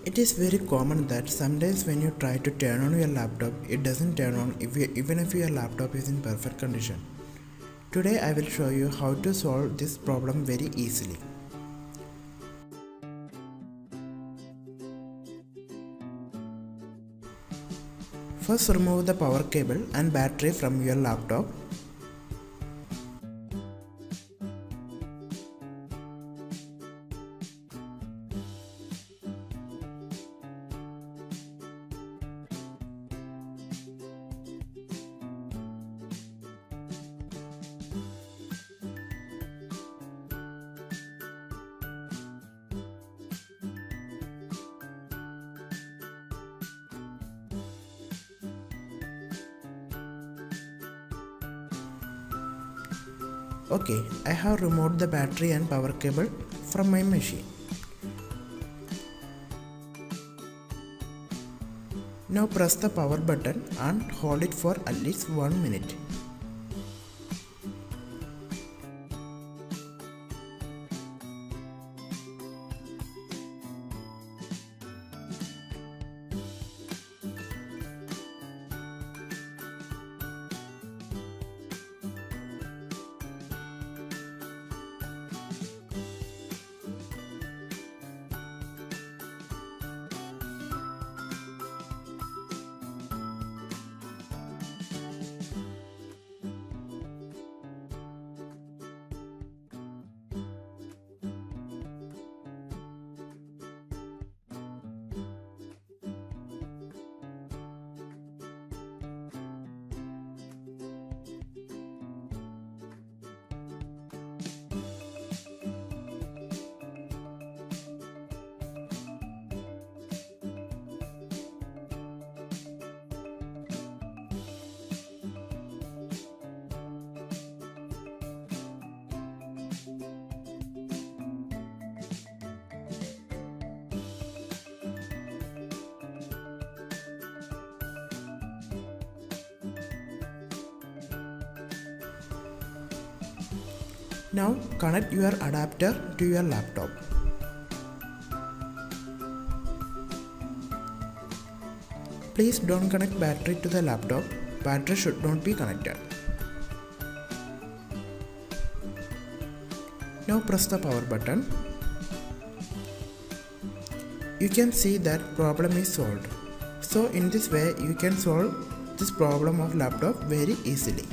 It is very common that sometimes when you try to turn on your laptop, it doesn't turn on even if your laptop is in perfect condition. Today I will show you how to solve this problem very easily. First remove the power cable and battery from your laptop. Okay, I have removed the battery and power cable from my machine. Now press the power button and hold it for at least 1 minute. Now connect your adapter to your laptop. Please don't connect battery to the laptop. Battery should not be connected. Now press the power button. You can see that problem is solved. So in this way you can solve this problem of laptop very easily.